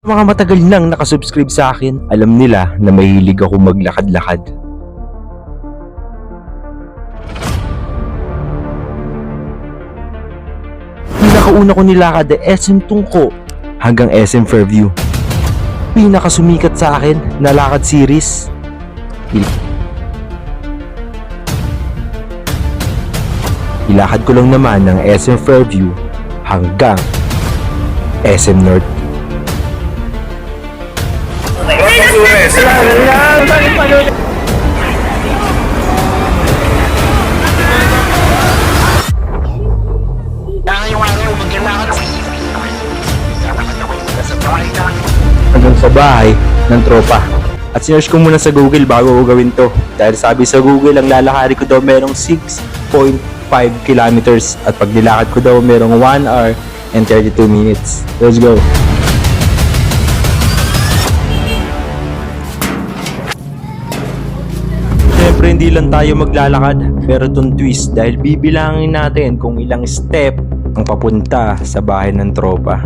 Mga matagal nang nakasubscribe sa akin, alam nila na mahilig ako maglakad-lakad. Pinakauna ko nilakad ay SM Tungko hanggang SM Fairview. Pinakasumikat sa akin na lakad series. Ilakad ko lang naman ng SM Fairview hanggang SM North. Hanggang sa bahay ng tropa. At sinearch ko muna sa Google bago ko gawin to. Dahil sabi sa Google, ang lalakari ko daw merong 6.5 kilometers. At pag nilakad ko daw merong 1 hour and 32 minutes. Let's go! Siyempre hindi lang tayo maglalakad, pero itong twist dahil bibilangin natin kung ilang step ang papunta sa bahay ng tropa.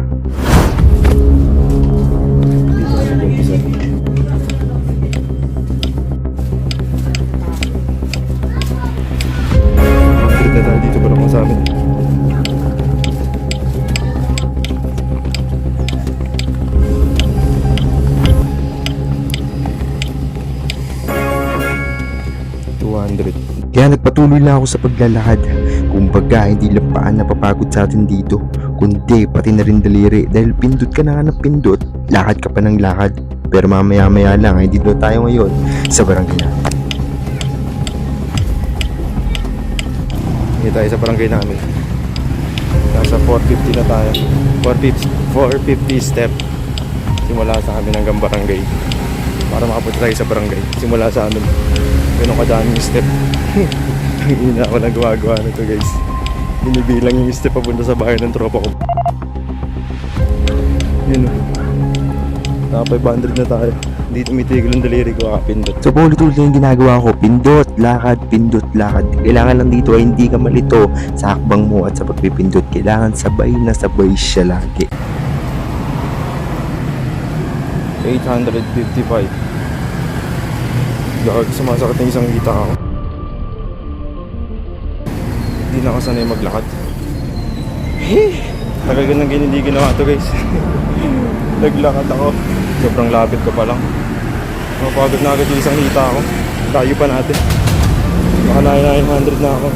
Dito pa lang sa amin. Kaya nagpatuloy lang ako sa paglalakad. Kumbaga hindi lang paan napapagod sa atin dito, kundi pati na rin daliri dahil pindot ka na nga ng pindot, lakad ka pa ng lakad. Pero mamaya lang ay dito tayo ngayon sa barangay namin. Hindi tayo sa barangay namin. Nasa 450 na tayo. 450 step simula sa amin hanggang barangay para makapunta tayo sa barangay simula sa amin. Ganun kadaming step. Hindi na ako nagagawa nito guys. Binibilang yung step papunta sa bahay ng tropa ko. Yun o. Naka 500 na tayo. Hindi tumitigil ang daliri ko kakapindot. So paulit-ulit yung ginagawa ko. Pindot, lakad, pindot, lakad. Kailangan lang dito ay hindi ka malito sa hakbang mo at sa pagpipindot. Kailangan sabay na sabay siya lagi. 855. Gawag, sumasakit ng isang hita ako. Hindi na ako sanay maglakad. Tagal ko nang hindi ginawa ito guys. Naglakad ako. Sobrang lapit ko pa lang. Mapagod na agad yung isang hita ako. Tayo pa natin. Baka 900 na ako.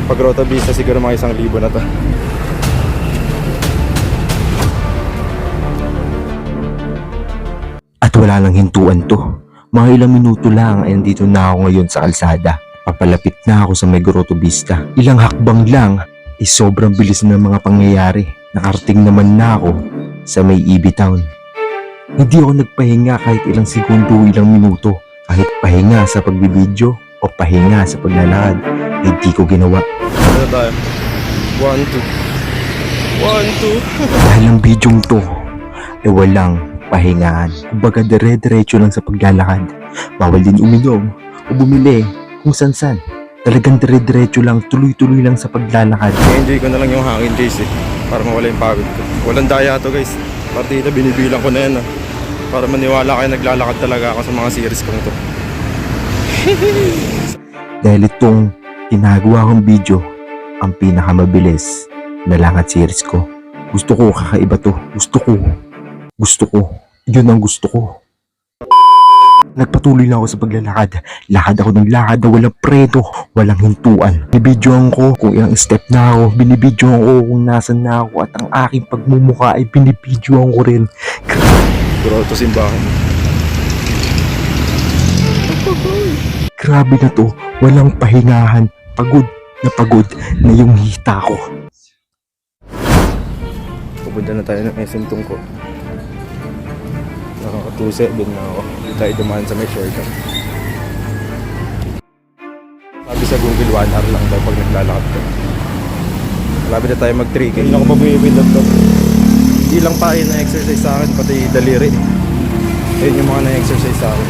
Pag Rota Vista siguro mga 1,000 na to. At wala nang hintuan to. Mga ilang minuto lang ay nandito na ako ngayon sa kalsada. Papalapit na ako sa may Grotto Vista. Ilang hakbang lang ay sobrang bilis ng mga pangyayari. Nakarating naman na ako sa may EB Town. Hindi ako nagpahinga kahit ilang segundo, ilang minuto. Kahit pahinga sa pagbibideo o pahinga sa paglalakad, ay di ko ginawa. Ano tayo? 1, 2 Dahil ang bidyong to ay walang pahingaan. Kumbaga dire-diretso lang sa paglalakad. Bawal din uminom o bumili kung san-san. Talagang dire-diretso lang, tuloy-tuloy lang sa paglalakad. I-enjoy ko na lang yung hangin guys para mawala yung pagod ko. Walang daya to guys. Partida binibilang ko na yan para maniwala kayo naglalakad talaga ako sa mga series kong to. Dahil itong ginagawa kong video ang pinakamabilis na lakad series ko. Gusto ko kakaiba to. Gusto ko. Yun ang gusto ko. Nagpatuloy lang ako sa paglalakad. Lakad ako ng lakad na walang preno, walang hintuan. Binibidyoan ko kung ilang step na ako. Binibidyoan ko kung nasan na ako. At ang aking pagmumukha ay binibidyoan ko rin. Grotto simbahan. Grabe na to. Walang pahingahan. Pagod na yung hita ko. Pupunta na tayo ng SM Tungko. Nakaka 2.7 na ako. Hindi tayo dumaan sa may shortcut. Sabi sa Google 1 hour lang daw pag naglalakad ka. Malapit na tayo mag 3K. Hindi ako mabibindot to. Hindi lang pa yun na-exercise sa akin, pati daliri. Ayun yung mga na-exercise sa akin.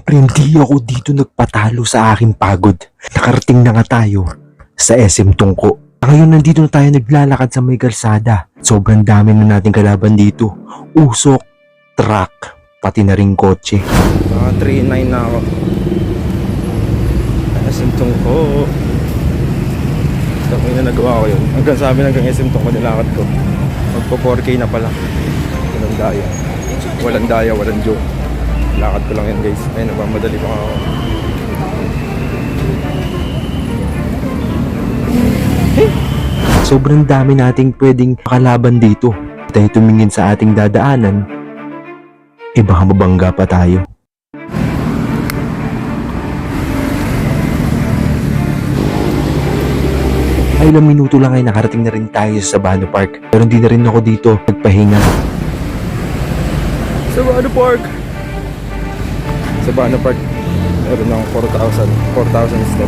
Siyempre, hindi ako dito nagpatalo sa aking pagod. Nakarating na nga tayo sa SM Tungko. Ngayon, nandito na tayo naglalakad sa may kalsada. Sobrang dami na nating kalaban dito. Usok, truck, pati na rin kotse. Mga 3-9 na ako. SM Tungko. Tapos na nagawa ko yun. Hanggang sabi hanggang SM Tungko nilakad ko. Magpo 4K na pala. Walang daya. Walang daya, walang joke. Lakad ko lang yan guys. Ayun, nagmamadali pa ako. Sobrang dami nating pwedeng makalaban dito. Tayo tumingin sa ating dadaanan, baka mabangga pa tayo. Ay, ilang minuto lang ay nakarating na rin tayo sa Sabano Park. Pero hindi na rin ako dito nagpahinga. Sabano Park! Sabano Park. Meron ng 4,000 step.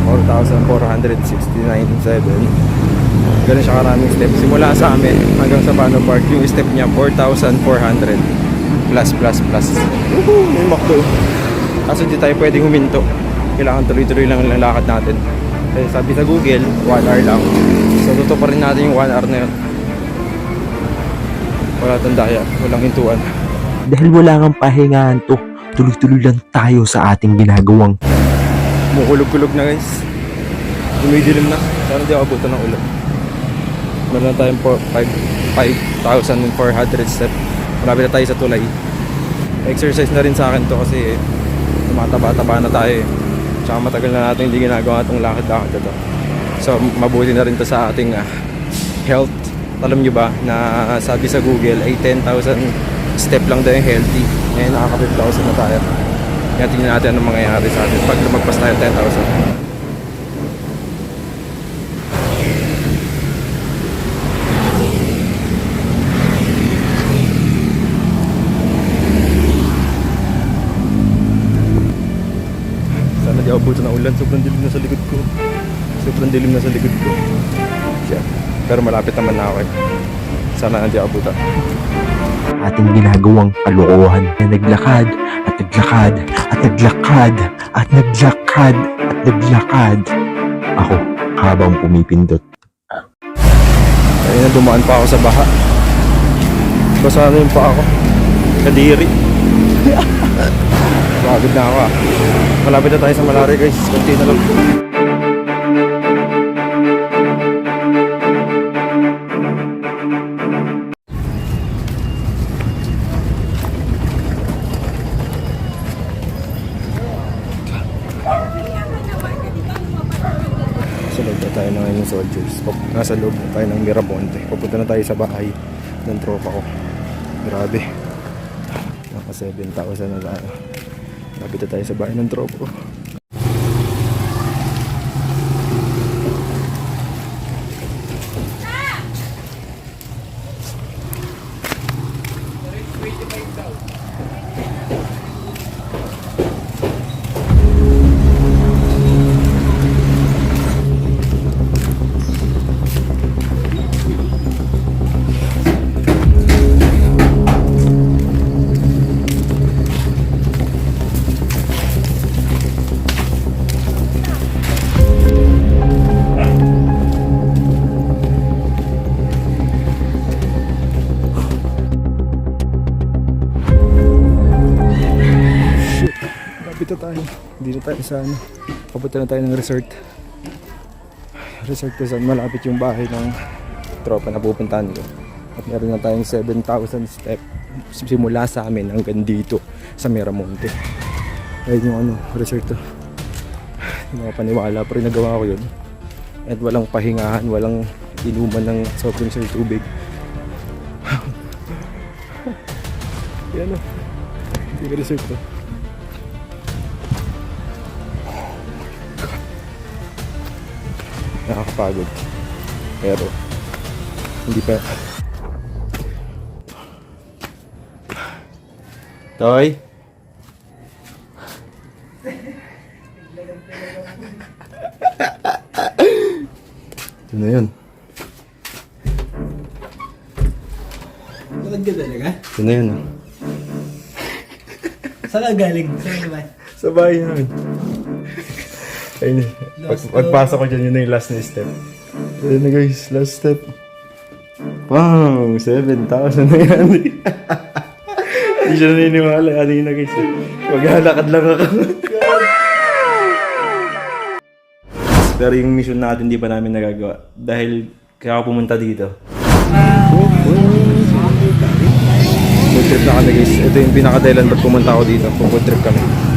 4,469.7. Ganun siya karaming step. Simula sa amin hanggang sa Sabano Park, yung step niya 4,400 plus. Woohoo! May makto. Kaso di tayo pwedeng huminto. Kailangan tuloy-tuloy lang ang lakad natin. Kasi sabi sa Google, 1 hour lang. So tuto pa rin natin yung 1 hour na yun. Wala tandaya, walang hintuan. Dahil wala kang pahingahan to, tuloy-tuloy lang tayo sa ating ginagawang. Kumukulog-kulog na guys. Dumidilim na. Sana di ako abutan ng ulan. Meron na tayong 5,400 step. Marami na tayo sa tulay. Exercise na rin sa akin to kasi tumataba-taba na tayo eh. Tsaka matagal na natin hindi ginagawa itong lakad-lakad ito. So mabuti na rin to sa ating health. Alam nyo ba na sabi sa Google ay 10,000 step lang daw yung healthy. Ngayon nakaka-5,000 na tayo. Kaya tingnan natin anong mangyayari sa atin pag lumagpas tayo 10,000. Sana di abutan ng ulan. Sobrang dilim na sa likod ko. Yeah. Pero malapit naman na ako eh. Sana hindi abutan. Ating ginagawang kalokohan na naglakad at naglakad at naglakad at naglakad at naglakad. Ako habang pumipindot. Ayun na, dumaan pa ako sa baha. Basa na yung pa ako. Kadiri. Pagod na ako ah. Malapit na tayo sa Malari guys. Kunti na lang. Sa loob na tayo ng yung soldiers. Nasa loob na tayo ng Miramonte. Papunta na tayo sa bahay ng tropa ko. Grabe. Naka 7,000 na tayo. Lapit na tayo sa bahay ng tropa ko. Lapit na tayo. Hindi na tayo sa ano. Papunta na tayo ng resort. Resort ko saan malapit yung bahay ng tropa na pupuntahan ko. At meron na tayong 7,000 step simula sa amin hanggang dito sa Miramonte. Ayun yung ano, resort to. Hindi makapaniwala pero nagawa ko yun. At walang pahingahan, walang inuman ng soft drinks or tubig. Yan o. Yung resort to. Nakakapagod pero hindi pa. Toy, ito na yun. Naganda talaga? Ito na yun. Saan ka galing? Saan ba? Sa bahay namin. Ayun. Pagpasok ko dyan, yun na yung last na step. Ayun na guys, last step. Pang! 7,000 na yan. Hindi siya naniniwala. Ano yun na guys? Maglalakad lang ako. Pero yung mission natin di pa namin nagagawa. Dahil kaya ako pumunta dito. Food trip na kami guys. Ito yung pinaka-dahilan ba't pumunta ako dito. Food trip kami.